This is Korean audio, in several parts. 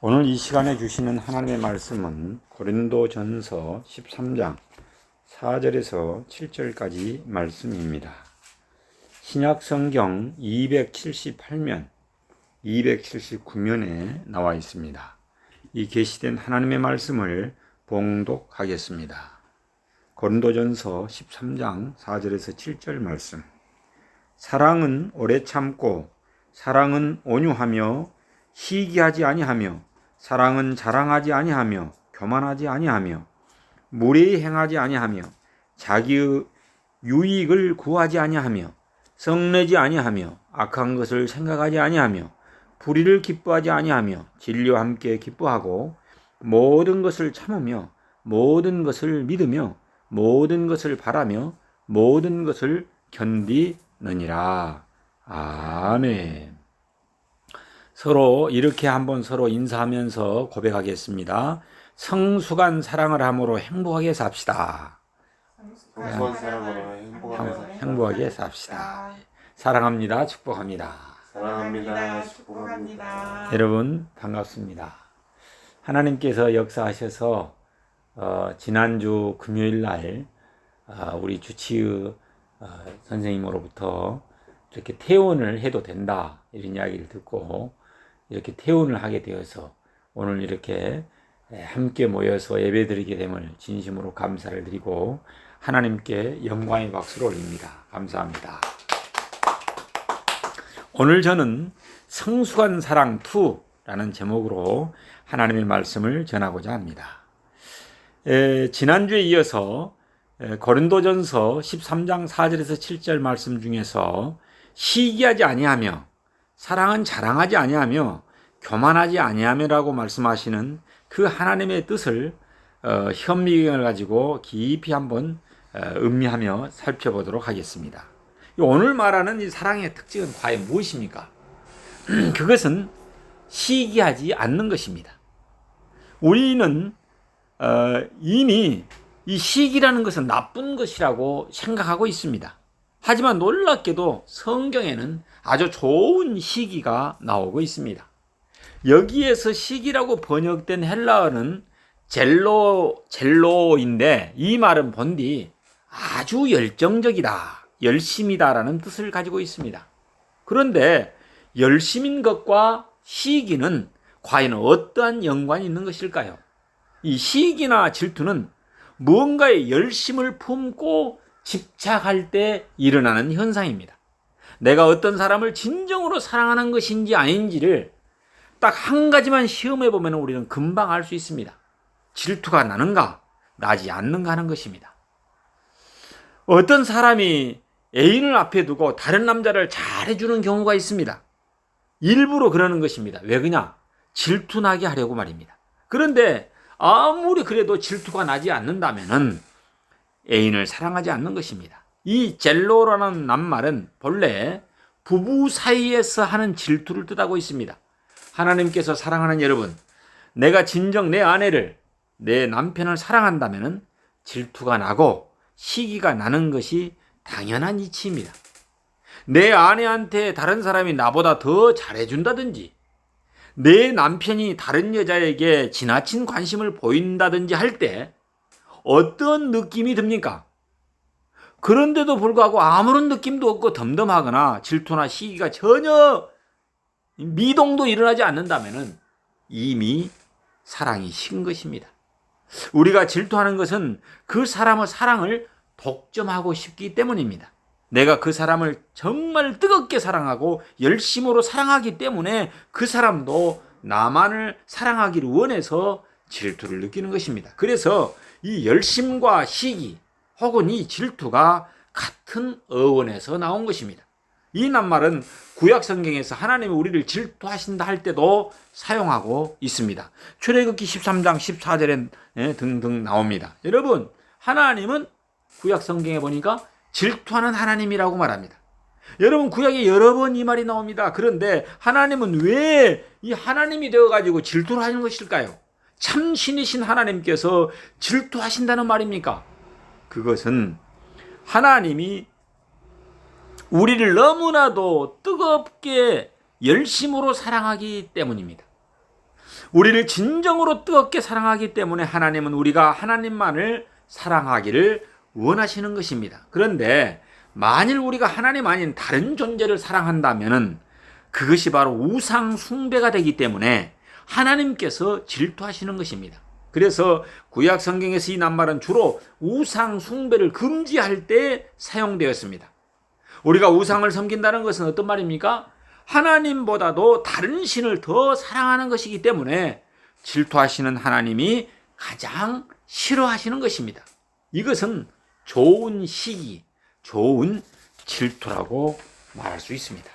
오늘 이 시간에 주시는 하나님의 말씀은 고린도전서 13장 4절에서 7절까지 말씀입니다. 신약성경 278면, 279면에 나와 있습니다. 이 계시된 하나님의 말씀을 봉독하겠습니다. 고린도전서 13장 4절에서 7절 말씀. 사랑은 오래 참고, 사랑은 온유하며 시기하지 아니하며, 사랑은 자랑하지 아니하며 교만하지 아니하며 무례히 행하지 아니하며 자기의 유익을 구하지 아니하며 성내지 아니하며 악한 것을 생각하지 아니하며 불의를 기뻐하지 아니하며 진리와 함께 기뻐하고 모든 것을 참으며 모든 것을 믿으며 모든 것을 바라며 모든 것을 견디느니라. 아멘. 서로 이렇게 한번 서로 인사하면서 고백하겠습니다. 성숙한 사랑을 함으로 행복하게 삽시다. 성숙한 사랑으로 행복하게 삽시다. 사랑합니다. 축복합니다. 사랑합니다. 축복합니다. 여러분 반갑습니다. 하나님께서 역사하셔서 지난주 금요일 날 우리 주치의 선생님으로부터 이렇게 퇴원을 해도 된다 이런 이야기를 듣고 이렇게 퇴원을 하게 되어서 오늘 이렇게 함께 모여서 예배드리게 됨을 진심으로 감사를 드리고 하나님께 영광의 박수를 올립니다. 감사합니다. 오늘 저는 성숙한 사랑 2라는 제목으로 하나님의 말씀을 전하고자 합니다. 지난주에 이어서 고린도전서 13장 4절에서 7절 말씀 중에서 시기하지 아니하며 사랑은 자랑하지 아니하며 교만하지 아니하며라고 말씀하시는 그 하나님의 뜻을 현미경을 가지고 깊이 한번 음미하며 살펴보도록 하겠습니다. 오늘 말하는 이 사랑의 특징은 과연 무엇입니까? 그것은 시기하지 않는 것입니다. 우리는 이미 이 시기라는 것은 나쁜 것이라고 생각하고 있습니다. 하지만 놀랍게도 성경에는 아주 좋은 시기가 나오고 있습니다. 여기에서 시기라고 번역된 헬라어는 젤로인데 이 말은 본디 아주 열정적이다, 열심이다라는 뜻을 가지고 있습니다. 그런데 열심인 것과 시기는 과연 어떠한 연관이 있는 것일까요? 이 시기나 질투는 무언가에 열심을 품고 집착할 때 일어나는 현상입니다. 내가 어떤 사람을 진정으로 사랑하는 것인지 아닌지를 딱 한 가지만 시험해 보면 우리는 금방 알 수 있습니다. 질투가 나는가, 나지 않는가 하는 것입니다. 어떤 사람이 애인을 앞에 두고 다른 남자를 잘해주는 경우가 있습니다. 일부러 그러는 것입니다. 왜 그러냐? 질투나게 하려고 말입니다. 그런데 아무리 그래도 질투가 나지 않는다면은 애인을 사랑하지 않는 것입니다. 이 젤로라는 낱말은 본래 부부 사이에서 하는 질투를 뜻하고 있습니다. 하나님께서 사랑하는 여러분, 내가 진정 내 아내를, 내 남편을 사랑한다면 질투가 나고 시기가 나는 것이 당연한 이치입니다. 내 아내한테 다른 사람이 나보다 더 잘해준다든지 내 남편이 다른 여자에게 지나친 관심을 보인다든지 할 때 어떤 느낌이 듭니까? 그런데도 불구하고 아무런 느낌도 없고 덤덤하거나 질투나 시기가 전혀 미동도 일어나지 않는다면 이미 사랑이 식은 것입니다. 우리가 질투하는 것은 그 사람의 사랑을 독점하고 싶기 때문입니다. 내가 그 사람을 정말 뜨겁게 사랑하고 열심으로 사랑하기 때문에 그 사람도 나만을 사랑하기를 원해서 질투를 느끼는 것입니다. 그래서 이 열심과 시기 혹은 이 질투가 같은 어원에서 나온 것입니다. 이 낱말은 구약 성경에서 하나님이 우리를 질투하신다 할 때도 사용하고 있습니다. 출애굽기 13장 14절에 등등 나옵니다. 여러분, 하나님은 구약 성경에 보니까 질투하는 하나님이라고 말합니다. 여러분, 구약에 여러 번 이 말이 나옵니다. 그런데 하나님은 왜 이 하나님이 되어가지고 질투를 하는 것일까요? 참 신이신 하나님께서 질투하신다는 말입니까? 그것은 하나님이 우리를 너무나도 뜨겁게 열심으로 사랑하기 때문입니다. 우리를 진정으로 뜨겁게 사랑하기 때문에 하나님은 우리가 하나님만을 사랑하기를 원하시는 것입니다. 그런데 만일 우리가 하나님 아닌 다른 존재를 사랑한다면 그것이 바로 우상 숭배가 되기 때문에 하나님께서 질투하시는 것입니다. 그래서 구약 성경에서 이 낱말은 주로 우상 숭배를 금지할 때 사용되었습니다. 우리가 우상을 섬긴다는 것은 어떤 말입니까? 하나님보다도 다른 신을 더 사랑하는 것이기 때문에 질투하시는 하나님이 가장 싫어하시는 것입니다. 이것은 좋은 시기, 좋은 질투라고 말할 수 있습니다.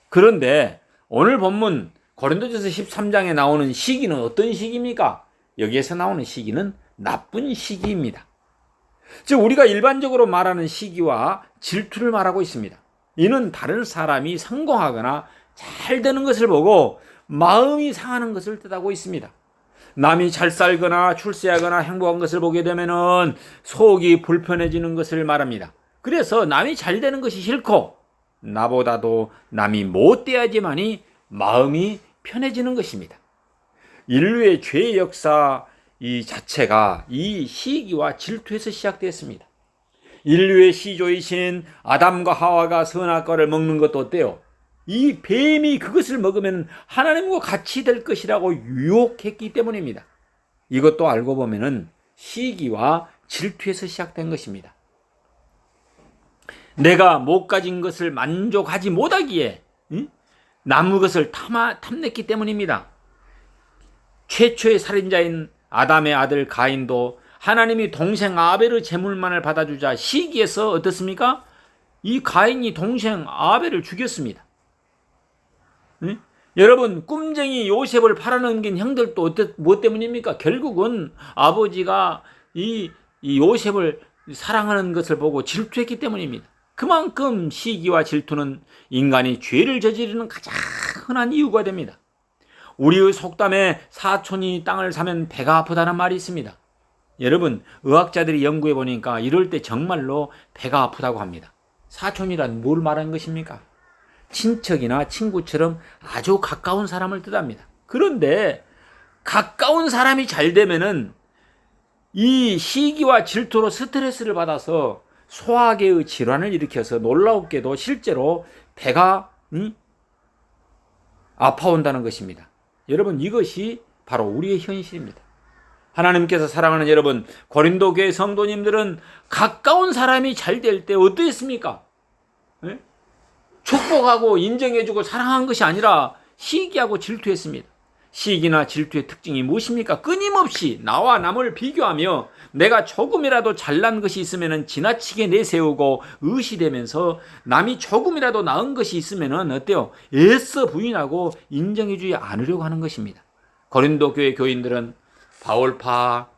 그런데 오늘 본문 고린도전서 13장에 나오는 시기는 어떤 시기입니까? 여기에서 나오는 시기는 나쁜 시기입니다. 즉 우리가 일반적으로 말하는 시기와 질투를 말하고 있습니다. 이는 다른 사람이 성공하거나 잘 되는 것을 보고 마음이 상하는 것을 뜻하고 있습니다. 남이 잘 살거나 출세하거나 행복한 것을 보게 되면 속이 불편해지는 것을 말합니다. 그래서 남이 잘 되는 것이 싫고 나보다도 남이 못돼야지만이 마음이 편해지는 것입니다. 인류의 죄의 역사 이 자체가 이 시기와 질투에서 시작되었습니다. 인류의 시조이신 아담과 하와가 선악과를 먹는 것도 어때요? 이 뱀이 그것을 먹으면 하나님과 같이 될 것이라고 유혹했기 때문입니다. 이것도 알고 보면은 시기와 질투에서 시작된 것입니다. 내가 못 가진 것을 만족하지 못하기에 남의 것을 탐냈기 때문입니다. 최초의 살인자인 아담의 아들 가인도 하나님이 동생 아벨의 제물만을 받아주자 시기에서 어떻습니까? 이 가인이 동생 아벨을 죽였습니다. 여러분 꿈쟁이 요셉을 팔아넘긴 형들도 무엇 때문입니까? 결국은 아버지가 이 요셉을 사랑하는 것을 보고 질투했기 때문입니다. 그만큼 시기와 질투는 인간이 죄를 저지르는 가장 흔한 이유가 됩니다. 우리의 속담에 사촌이 땅을 사면 배가 아프다는 말이 있습니다. 여러분 의학자들이 연구해 보니까 이럴 때 정말로 배가 아프다고 합니다. 사촌이란 뭘 말하는 것입니까? 친척이나 친구처럼 아주 가까운 사람을 뜻합니다. 그런데 가까운 사람이 잘 되면은 이 시기와 질투로 스트레스를 받아서 소화계의 질환을 일으켜서 놀랍게도 실제로 배가 아파온다는 것입니다. 여러분 이것이 바로 우리의 현실입니다. 하나님께서 사랑하는 여러분, 고린도 교회 성도님들은 가까운 사람이 잘 될 때 어떠했습니까? 축복하고 인정해주고 사랑한 것이 아니라 시기하고 질투했습니다. 시기나 질투의 특징이 무엇입니까? 끊임없이 나와 남을 비교하며 내가 조금이라도 잘난 것이 있으면 지나치게 내세우고 의시되면서 남이 조금이라도 나은 것이 있으면 어때요? 애써 부인하고 인정해주지 않으려고 하는 것입니다. 고린도 교회 교인들은 바울파,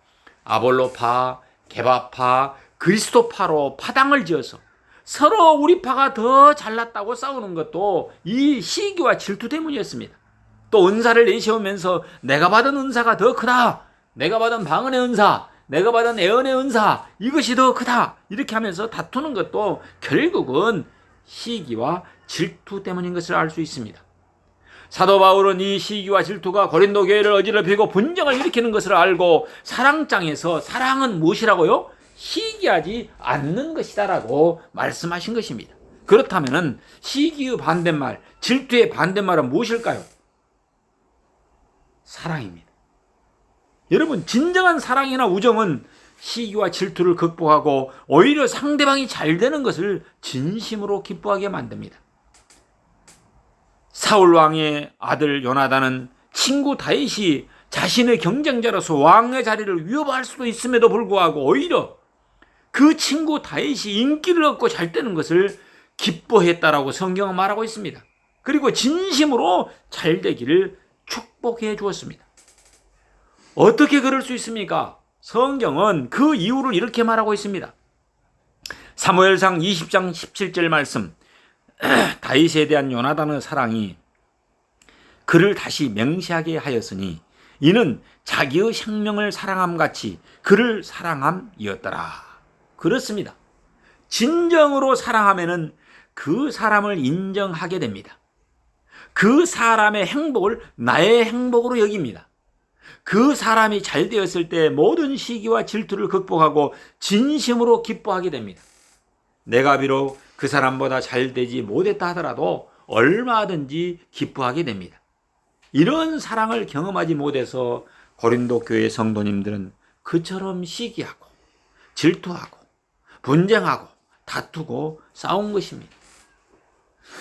아볼로파, 게바파, 그리스도파로 파당을 지어서 서로 우리 파가 더 잘났다고 싸우는 것도 이 시기와 질투 때문이었습니다. 또 은사를 내세우면서 내가 받은 은사가 더 크다. 내가 받은 방언의 은사, 내가 받은 애언의 은사, 이것이 더 크다. 이렇게 하면서 다투는 것도 결국은 시기와 질투 때문인 것을 알 수 있습니다. 사도 바울은 이 시기와 질투가 고린도 교회를 어지럽히고 분쟁을 일으키는 것을 알고 사랑장에서 사랑은 무엇이라고요? 시기하지 않는 것이다라고 말씀하신 것입니다. 그렇다면 시기의 반대말, 질투의 반대말은 무엇일까요? 사랑입니다. 여러분 진정한 사랑이나 우정은 시기와 질투를 극복하고 오히려 상대방이 잘 되는 것을 진심으로 기뻐하게 만듭니다. 사울 왕의 아들 요나단은 친구 다윗이 자신의 경쟁자로서 왕의 자리를 위협할 수도 있음에도 불구하고 오히려 그 친구 다윗이 인기를 얻고 잘 되는 것을 기뻐했다라고 성경은 말하고 있습니다. 그리고 진심으로 잘 되기를 축복해 주었습니다. 어떻게 그럴 수 있습니까? 성경은 그 이유를 이렇게 말하고 있습니다. 사무엘상 20장 17절 말씀, 다윗에 대한 요나단의 사랑이 그를 다시 맹세하게 하였으니 이는 자기의 생명을 사랑함같이 그를 사랑함이었더라. 그렇습니다. 진정으로 사랑하면은 그 사람을 인정하게 됩니다. 그 사람의 행복을 나의 행복으로 여깁니다. 그 사람이 잘 되었을 때 모든 시기와 질투를 극복하고 진심으로 기뻐하게 됩니다. 내가 비록 그 사람보다 잘 되지 못했다 하더라도 얼마든지 기뻐하게 됩니다. 이런 사랑을 경험하지 못해서 고린도 교회 성도님들은 그처럼 시기하고 질투하고 분쟁하고 다투고 싸운 것입니다.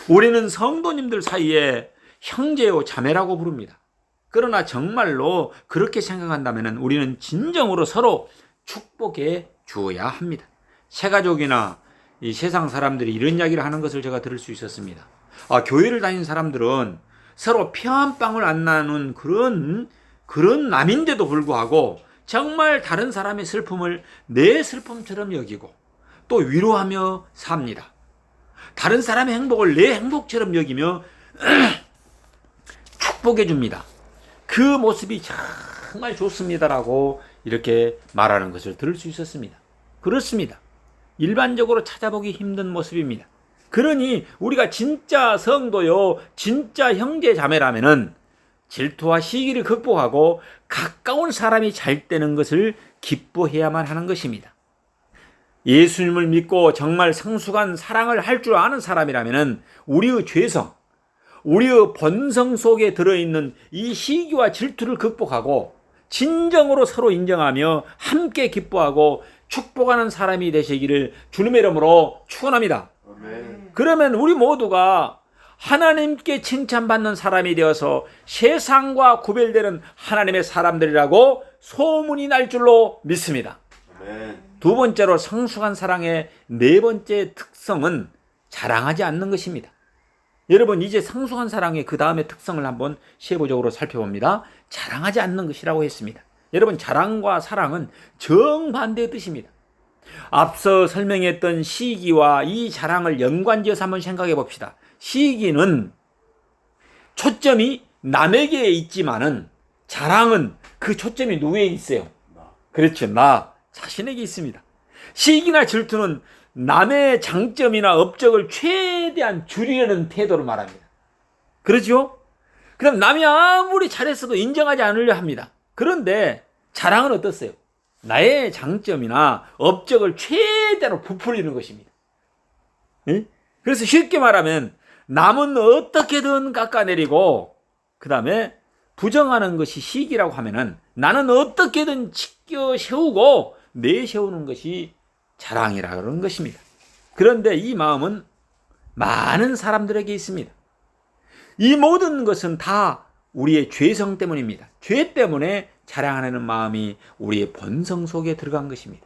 우리는 성도님들 사이에 형제요 자매라고 부릅니다. 그러나 정말로 그렇게 생각한다면 우리는 진정으로 서로 축복해 주어야 합니다. 새가족이나 이 세상 사람들이 이런 이야기를 하는 것을 제가 들을 수 있었습니다. 교회를 다니는 사람들은 서로 피 한 방울 안 나눈 그런 남인데도 불구하고 정말 다른 사람의 슬픔을 내 슬픔처럼 여기고 또 위로하며 삽니다. 다른 사람의 행복을 내 행복처럼 여기며 축복해 줍니다. 그 모습이 정말 좋습니다라고 이렇게 말하는 것을 들을 수 있었습니다. 그렇습니다. 일반적으로 찾아보기 힘든 모습입니다. 그러니 우리가 진짜 성도요, 진짜 형제 자매라면은 질투와 시기를 극복하고 가까운 사람이 잘 되는 것을 기뻐해야만 하는 것입니다. 예수님을 믿고 정말 성숙한 사랑을 할 줄 아는 사람이라면은 우리의 죄성, 우리의 본성 속에 들어있는 이 시기와 질투를 극복하고 진정으로 서로 인정하며 함께 기뻐하고 축복하는 사람이 되시기를 주님의 이름으로 축원합니다. 아멘. 그러면 우리 모두가 하나님께 칭찬받는 사람이 되어서 세상과 구별되는 하나님의 사람들이라고 소문이 날 줄로 믿습니다. 아멘. 두 번째로 성숙한 사랑의 네 번째 특성은 자랑하지 않는 것입니다. 여러분, 이제 성숙한 사랑의 그 다음의 특성을 한번 세부적으로 살펴봅니다. 자랑하지 않는 것이라고 했습니다. 여러분, 자랑과 사랑은 정반대의 뜻입니다. 앞서 설명했던 시기와 이 자랑을 연관지어서 한번 생각해 봅시다. 시기는 초점이 남에게 있지만은 자랑은 그 초점이 누구에게 있어요? 그렇죠. 나 자신에게 있습니다. 시기나 질투는 남의 장점이나 업적을 최대한 줄이려는 태도를 말합니다. 그렇죠? 그럼 남이 아무리 잘했어도 인정하지 않으려 합니다. 그런데 자랑은 어떻어요? 나의 장점이나 업적을 최대로 부풀리는 것입니다. 그래서 쉽게 말하면 남은 어떻게든 깎아내리고 그 다음에 부정하는 것이 시기라고 하면은 나는 어떻게든 지켜 세우고 내세우는 것이 자랑이라는 것입니다. 그런데 이 마음은 많은 사람들에게 있습니다. 이 모든 것은 다 우리의 죄성 때문입니다. 죄 때문에 자랑하는 마음이 우리의 본성 속에 들어간 것입니다.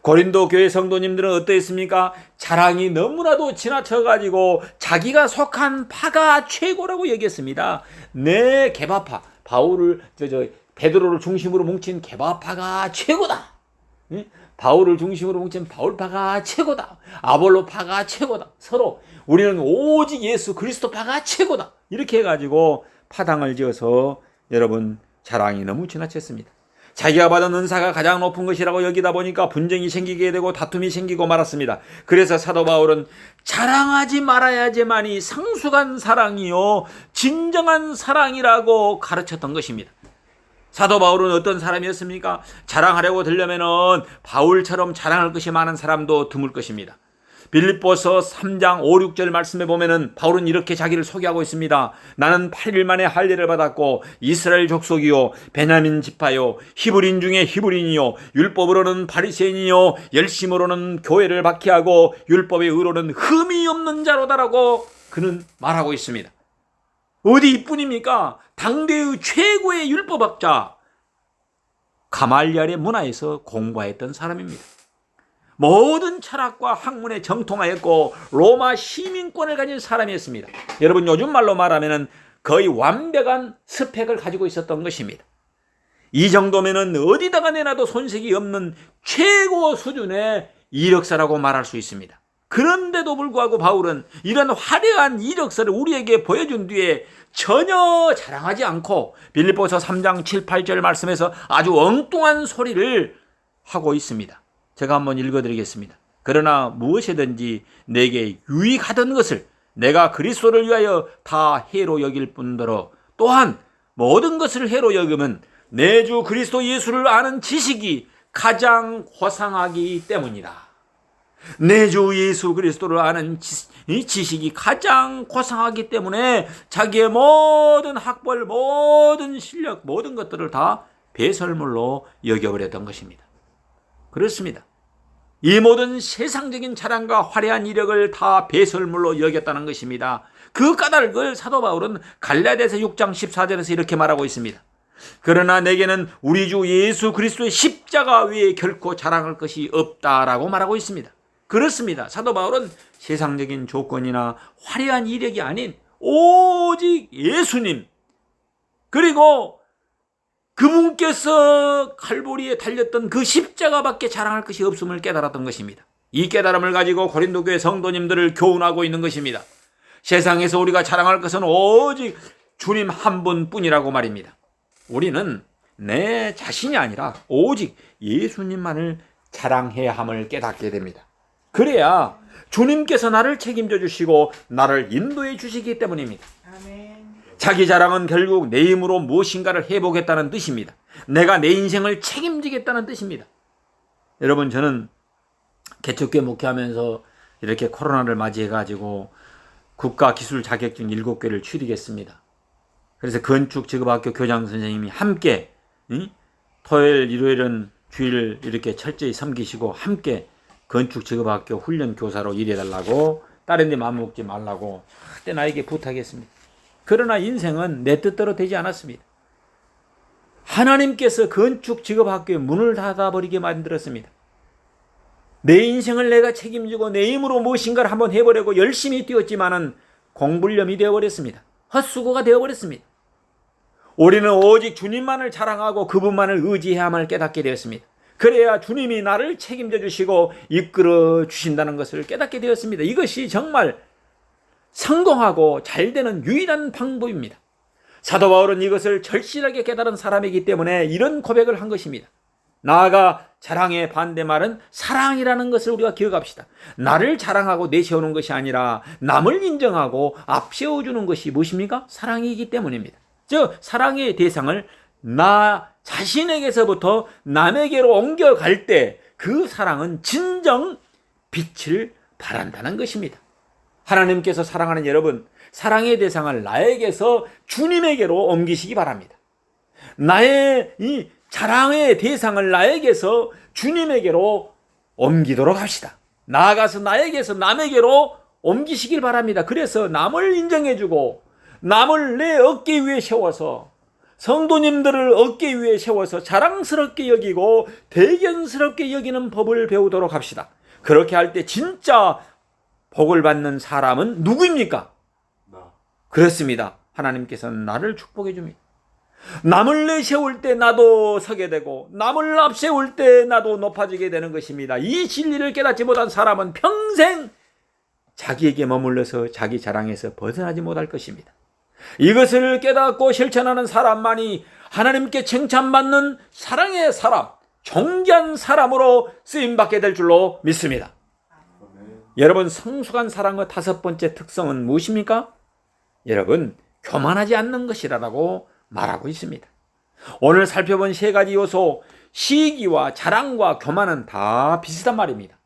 고린도 교회 성도님들은 어떠했습니까? 자랑이 너무나도 지나쳐가지고 자기가 속한 파가 최고라고 여겼습니다. 내 개바파, 베드로를 중심으로 뭉친 개바파가 최고다. 바울을 중심으로 뭉친 바울파가 최고다. 아볼로파가 최고다. 서로 우리는 오직 예수 그리스도파가 최고다. 이렇게 해가지고 파당을 지어서 여러분 자랑이 너무 지나쳤습니다. 자기가 받은 은사가 가장 높은 것이라고 여기다 보니까 분쟁이 생기게 되고 다툼이 생기고 말았습니다. 그래서 사도 바울은 자랑하지 말아야지만이 성숙한 사랑이요 진정한 사랑이라고 가르쳤던 것입니다. 사도 바울은 어떤 사람이었습니까? 자랑하려고 들려면은 바울처럼 자랑할 것이 많은 사람도 드물 것입니다. 빌립보서 3장 5, 6절 말씀에 보면은 바울은 이렇게 자기를 소개하고 있습니다. 나는 8일 만에 할례를 받았고 이스라엘 족속이요 베냐민 지파요 히브리인 중에 히브리인이요 율법으로는 바리새인이요 열심으로는 교회를 박해하고 율법의 의로는 흠이 없는 자로다라고 그는 말하고 있습니다. 어디 이뿐입니까? 당대의 최고의 율법학자 가말리엘의 문화에서 공부했던 사람입니다. 모든 철학과 학문에 정통하였고 로마 시민권을 가진 사람이었습니다. 여러분, 요즘 말로 말하면 거의 완벽한 스펙을 가지고 있었던 것입니다. 이 정도면 어디다가 내놔도 손색이 없는 최고 수준의 이력서라고 말할 수 있습니다. 그런데도 불구하고 바울은 이런 화려한 이력서를 우리에게 보여준 뒤에 전혀 자랑하지 않고 빌립보서 3장 7, 8절 말씀에서 아주 엉뚱한 소리를 하고 있습니다. 제가 한번 읽어드리겠습니다. 그러나 무엇이든지 내게 유익하던 것을 내가 그리스도를 위하여 다 해로 여길 뿐더러 또한 모든 것을 해로 여기면 내 주 그리스도 예수를 아는 지식이 가장 고상하기 때문이다. 내 주 예수 그리스도를 아는 이 지식이 가장 고상하기 때문에 자기의 모든 학벌, 모든 실력, 모든 것들을 다 배설물로 여겨버렸던 것입니다. 그렇습니다. 이 모든 세상적인 자랑과 화려한 이력을 다 배설물로 여겼다는 것입니다. 그 까닭을 사도 바울은 갈라디아서 6장 14절에서 이렇게 말하고 있습니다. 그러나 내게는 우리 주 예수 그리스도의 십자가 외에 결코 자랑할 것이 없다라고 말하고 있습니다. 그렇습니다. 사도 바울은 세상적인 조건이나 화려한 이력이 아닌 오직 예수님, 그리고 그분께서 칼보리에 달렸던 그 십자가밖에 자랑할 것이 없음을 깨달았던 것입니다. 이 깨달음을 가지고 고린도 교회 성도님들을 교훈하고 있는 것입니다. 세상에서 우리가 자랑할 것은 오직 주님 한 분뿐이라고 말입니다. 우리는 내 자신이 아니라 오직 예수님만을 자랑해야 함을 깨닫게 됩니다. 그래야 주님께서 나를 책임져 주시고 나를 인도해 주시기 때문입니다. 아멘. 자기 자랑은 결국 내 힘으로 무엇인가를 해보겠다는 뜻입니다. 내가 내 인생을 책임지겠다는 뜻입니다. 여러분, 저는 개척교회 목회하면서 이렇게 코로나를 맞이해가지고 국가기술 자격증 7개를 취득했습니다. 그래서 건축직업학교 교장 선생님이 함께 토요일, 일요일은 주일 이렇게 철저히 섬기시고 함께 건축직업학교 훈련교사로 일해달라고, 다른 데 마음먹지 말라고 그때 나에게 부탁했습니다. 그러나 인생은 내 뜻대로 되지 않았습니다. 하나님께서 건축직업학교의 문을 닫아버리게 만들었습니다. 내 인생을 내가 책임지고 내 힘으로 무엇인가를 한번 해보려고 열심히 뛰었지만은 공불념이 되어버렸습니다. 헛수고가 되어버렸습니다. 우리는 오직 주님만을 자랑하고 그분만을 의지해야만 깨닫게 되었습니다. 그래야 주님이 나를 책임져 주시고 이끌어 주신다는 것을 깨닫게 되었습니다. 이것이 정말 성공하고 잘 되는 유일한 방법입니다. 사도 바울은 이것을 절실하게 깨달은 사람이기 때문에 이런 고백을 한 것입니다. 나아가 자랑의 반대말은 사랑이라는 것을 우리가 기억합시다. 나를 자랑하고 내세우는 것이 아니라 남을 인정하고 앞세워주는 것이 무엇입니까? 사랑이기 때문입니다. 즉 사랑의 대상을 나 자신에게서부터 남에게로 옮겨갈 때 그 사랑은 진정 빛을 발한다는 것입니다. 하나님께서 사랑하는 여러분, 사랑의 대상을 나에게서 주님에게로 옮기시기 바랍니다. 나의 이 자랑의 대상을 나에게서 주님에게로 옮기도록 합시다. 나아가서 나에게서 남에게로 옮기시길 바랍니다. 그래서 남을 인정해주고 남을 내 어깨 위에 세워서 성도님들을 어깨 위에 세워서 자랑스럽게 여기고 대견스럽게 여기는 법을 배우도록 합시다. 그렇게 할 때 진짜 복을 받는 사람은 누구입니까? 그렇습니다. 하나님께서는 나를 축복해 줍니다. 남을 내세울 때 나도 서게 되고 남을 앞세울 때 나도 높아지게 되는 것입니다. 이 진리를 깨닫지 못한 사람은 평생 자기에게 머물러서 자기 자랑에서 벗어나지 못할 것입니다. 이것을 깨닫고 실천하는 사람만이 하나님께 칭찬받는 사랑의 사람, 존귀한 사람으로 쓰임받게 될 줄로 믿습니다. 여러분, 성숙한 사랑의 5번째 특성은 무엇입니까? 여러분, 교만하지 않는 것이라고 말하고 있습니다. 오늘 살펴본 3가지 요소, 시기와 자랑과 교만은 다 비슷한 말입니다.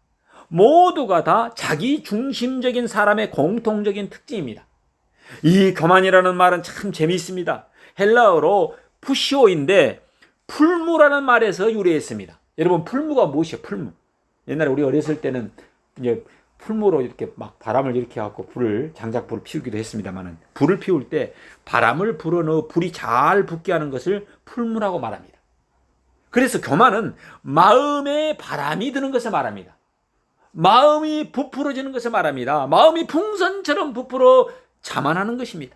모두가 다 자기 중심적인 사람의 공통적인 특징입니다. 이 교만이라는 말은 참 재미있습니다. 헬라어로 푸시오인데 풀무라는 말에서 유래했습니다. 여러분, 풀무가 무엇이에요? 풀무. 옛날에 우리 어렸을 때는 이제 풀무로 이렇게 막 바람을 이렇게 갖고 장작불을 피우기도 했습니다만은, 불을 피울 때 바람을 불어넣어 불이 잘 붙게 하는 것을 풀무라고 말합니다. 그래서 교만은 마음에 바람이 드는 것을 말합니다. 마음이 부풀어지는 것을 말합니다. 마음이 풍선처럼 부풀어 자만하는 것입니다.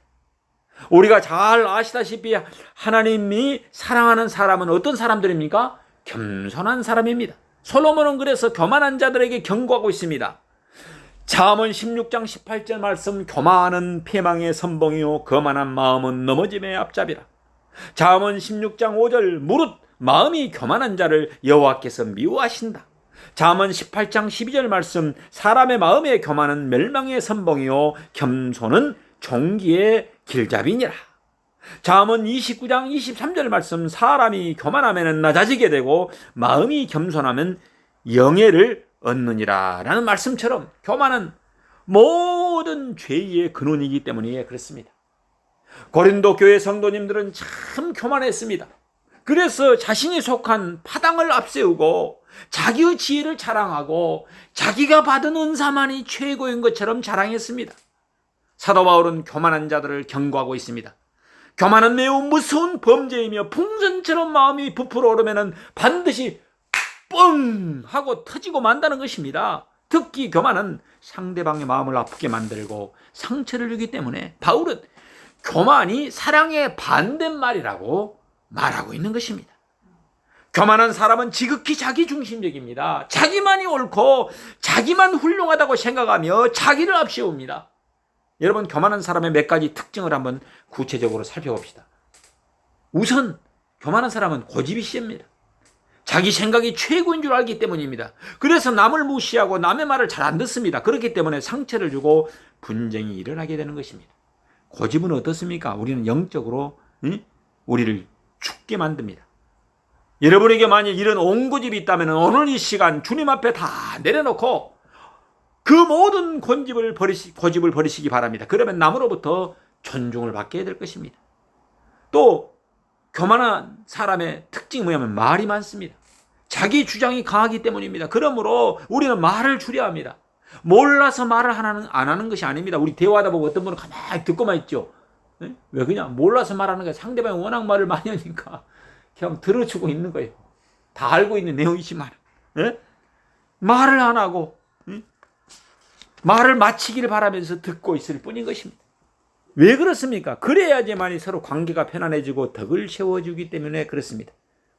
우리가 잘 아시다시피 하나님이 사랑하는 사람은 어떤 사람들입니까? 겸손한 사람입니다. 솔로몬은 그래서 교만한 자들에게 경고하고 있습니다. 잠언 16장 18절 말씀, 교만은 패망의 선봉이요 거만한 마음은 넘어짐의 앞잡이라. 잠언 16장 5절, 무릇 마음이 교만한 자를 여호와께서 미워하신다. 잠언 18장 12절 말씀, 사람의 마음의 교만은 멸망의 선봉이요 겸손은 종기의 길잡이니라. 잠언 29장 23절 말씀, 사람이 교만하면 낮아지게 되고 마음이 겸손하면 영예를 얻느니라 라는 말씀처럼 교만은 모든 죄의 근원이기 때문에 그렇습니다. 고린도 교회 성도님들은 참 교만했습니다. 그래서 자신이 속한 파당을 앞세우고 자기의 지혜를 자랑하고 자기가 받은 은사만이 최고인 것처럼 자랑했습니다. 사도 바울은 교만한 자들을 경고하고 있습니다. 교만은 매우 무서운 범죄이며 풍선처럼 마음이 부풀어 오르면 반드시 뻥 하고 터지고 만다는 것입니다. 특히 교만은 상대방의 마음을 아프게 만들고 상처를 주기 때문에 바울은 교만이 사랑의 반대말이라고 말하고 있는 것입니다. 교만한 사람은 지극히 자기중심적입니다. 자기만이 옳고 자기만 훌륭하다고 생각하며 자기를 앞세웁니다. 여러분, 교만한 사람의 몇 가지 특징을 한번 구체적으로 살펴봅시다. 우선 교만한 사람은 고집이 셉니다. 자기 생각이 최고인 줄 알기 때문입니다. 그래서 남을 무시하고 남의 말을 잘 안 듣습니다. 그렇기 때문에 상처를 주고 분쟁이 일어나게 되는 것입니다. 고집은 어떻습니까? 우리는 영적으로 우리를 죽게 만듭니다. 여러분에게 만약 이런 옹고집이 있다면 오늘 이 시간 주님 앞에 다 내려놓고 그 모든 고집을 버리시기 바랍니다. 그러면 남으로부터 존중을 받게 될 것입니다. 또 교만한 사람의 특징이 뭐냐면 말이 많습니다. 자기 주장이 강하기 때문입니다. 그러므로 우리는 말을 줄여야 합니다. 몰라서 말을 안 하는 것이 아닙니다. 우리 대화하다 보고 어떤 분은 가만히 듣고만 있죠. 왜 그냥 몰라서 말하는 거예요. 상대방이 워낙 말을 많이 하니까 그냥 들어주고 있는 거예요. 다 알고 있는 내용이지만 말을 안 하고 말을 마치기를 바라면서 듣고 있을 뿐인 것입니다. 왜 그렇습니까? 그래야지만이 서로 관계가 편안해지고 덕을 세워주기 때문에 그렇습니다.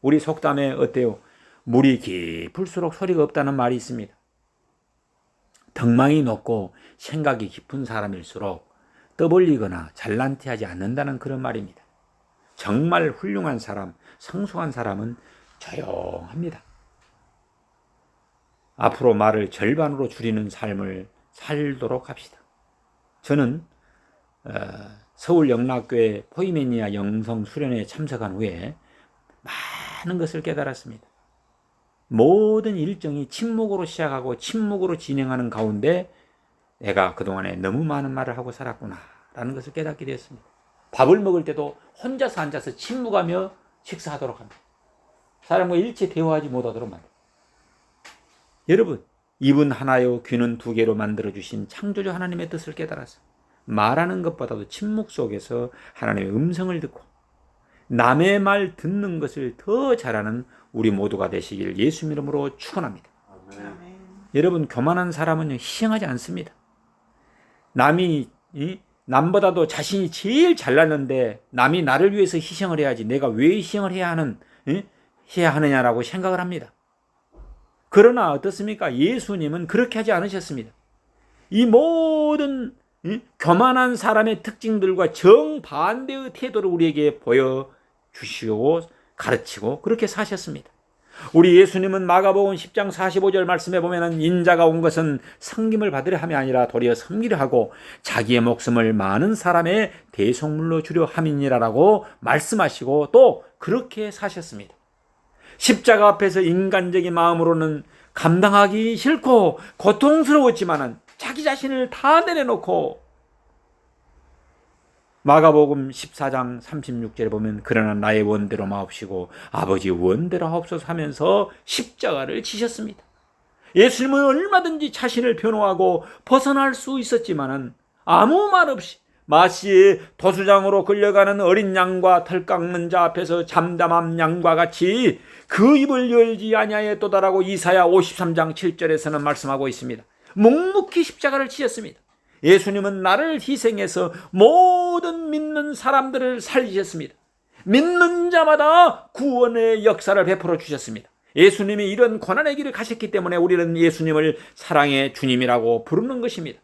우리 속담에 어때요? 물이 깊을수록 소리가 없다는 말이 있습니다. 덕망이 높고 생각이 깊은 사람일수록 떠벌리거나 잘난 티하지 않는다는 그런 말입니다. 정말 훌륭한 사람, 성숙한 사람은 조용합니다. 앞으로 말을 절반으로 줄이는 삶을 살도록 합시다. 저는 서울 영락교회 포이메니아 영성 수련회에 참석한 후에 많은 것을 깨달았습니다. 모든 일정이 침묵으로 시작하고 침묵으로 진행하는 가운데 내가 그동안에 너무 많은 말을 하고 살았구나 라는 것을 깨닫게 되었습니다. 밥을 먹을 때도 혼자서 앉아서 침묵하며 식사하도록 합니다. 사람과 일체 대화하지 못하도록 만듭니다. 여러분, 입은 하나요 귀는 두 개로 만들어주신 창조주 하나님의 뜻을 깨달아서 말하는 것보다도 침묵 속에서 하나님의 음성을 듣고 남의 말 듣는 것을 더 잘하는 우리 모두가 되시길 예수 이름으로 축원합니다. 아멘. 여러분, 교만한 사람은 희생하지 않습니다. 남보다도 자신이 제일 잘났는데 남이 나를 위해서 희생을 해야지 내가 왜 희생을 해야 하느냐라고 생각을 합니다. 그러나 어떻습니까? 예수님은 그렇게 하지 않으셨습니다. 이 모든 교만한 사람의 특징들과 정반대의 태도를 우리에게 보여주시고 가르치고 그렇게 사셨습니다. 우리 예수님은 마가복음 10장 45절 말씀에 보면 인자가 온 것은 섬김을 받으려 함이 아니라 도리어 섬기려 하고 자기의 목숨을 많은 사람의 대속물로 주려 함이니라라고 말씀하시고 또 그렇게 사셨습니다. 십자가 앞에서 인간적인 마음으로는 감당하기 싫고 고통스러웠지만은 자기 자신을 다 내려놓고 마가복음 14장 36절에 보면 그러나 나의 원대로 마옵시고 아버지 원대로 하옵소서 하면서 십자가를 지셨습니다. 예수님은 얼마든지 자신을 변호하고 벗어날 수 있었지만은 아무 말 없이 마치 도수장으로 끌려가는 어린 양과 털 깎는 자 앞에서 잠잠한 양과 같이 그 입을 열지 아니하였도다라고 이사야 53장 7절에서는 말씀하고 있습니다. 묵묵히 십자가를 지셨습니다. 예수님은 나를 희생해서 모든 믿는 사람들을 살리셨습니다. 믿는 자마다 구원의 역사를 베풀어 주셨습니다. 예수님이 이런 고난의 길을 가셨기 때문에 우리는 예수님을 사랑의 주님이라고 부르는 것입니다.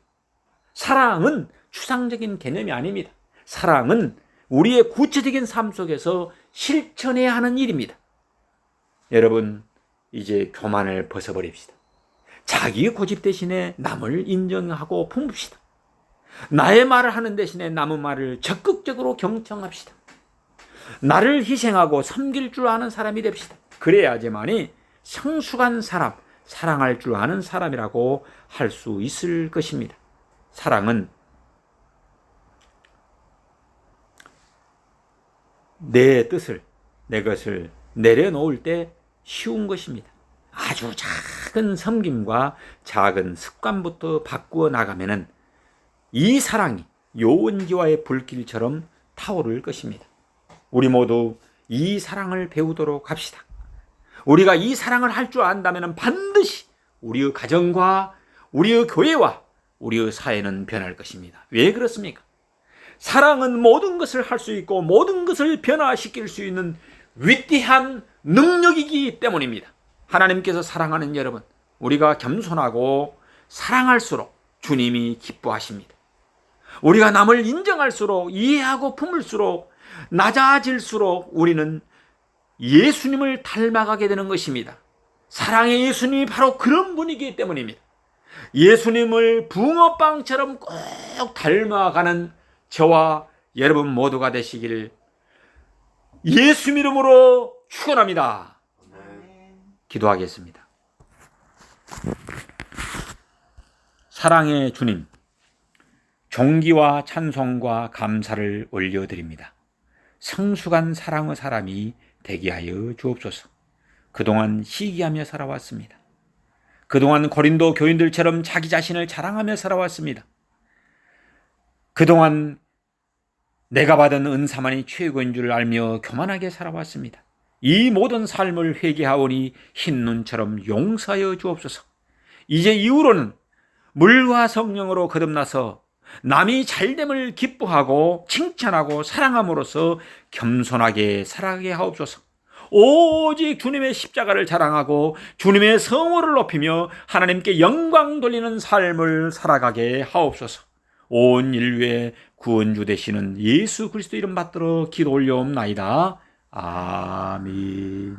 사랑은 추상적인 개념이 아닙니다. 사랑은 우리의 구체적인 삶 속에서 실천해야 하는 일입니다. 여러분, 이제 교만을 벗어버립시다. 자기 고집 대신에 남을 인정하고 품읍시다. 나의 말을 하는 대신에 남의 말을 적극적으로 경청합시다. 나를 희생하고 섬길 줄 아는 사람이 됩시다. 그래야지만이 성숙한 사람, 사랑할 줄 아는 사람이라고 할 수 있을 것입니다. 사랑은 내 뜻을, 내 것을 내려놓을 때 쉬운 것입니다. 아주 작은 섬김과 작은 습관부터 바꾸어 나가면은 이 사랑이 요원기와의 불길처럼 타오를 것입니다. 우리 모두 이 사랑을 배우도록 합시다. 우리가 이 사랑을 할 줄 안다면 반드시 우리의 가정과 우리의 교회와 우리의 사회는 변할 것입니다. 왜 그렇습니까? 사랑은 모든 것을 할 수 있고 모든 것을 변화시킬 수 있는 위대한 능력이기 때문입니다. 하나님께서 사랑하는 여러분, 우리가 겸손하고 사랑할수록 주님이 기뻐하십니다. 우리가 남을 인정할수록, 이해하고 품을수록, 낮아질수록 우리는 예수님을 닮아가게 되는 것입니다. 사랑의 예수님이 바로 그런 분이기 때문입니다. 예수님을 붕어빵처럼 꼭 닮아가는 저와 여러분 모두가 되시길 예수 이름으로 축원합니다. 기도하겠습니다. 사랑의 주님, 존귀와 찬송과 감사를 올려드립니다. 성숙한 사랑의 사람이 되게 하여 주옵소서. 그동안 시기하며 살아왔습니다. 그동안 고린도 교인들처럼 자기 자신을 자랑하며 살아왔습니다. 그동안 내가 받은 은사만이 최고인 줄 알며 교만하게 살아왔습니다. 이 모든 삶을 회개하오니 흰 눈처럼 용서하여 주옵소서. 이제 이후로는 물과 성령으로 거듭나서 남이 잘됨을 기뻐하고 칭찬하고 사랑함으로써 겸손하게 살아가게 하옵소서. 오직 주님의 십자가를 자랑하고 주님의 성호를 높이며 하나님께 영광 돌리는 삶을 살아가게 하옵소서. 온 인류의 구원주 되시는 예수 그리스도 이름 받들어 기도 올려옵나이다. 아멘.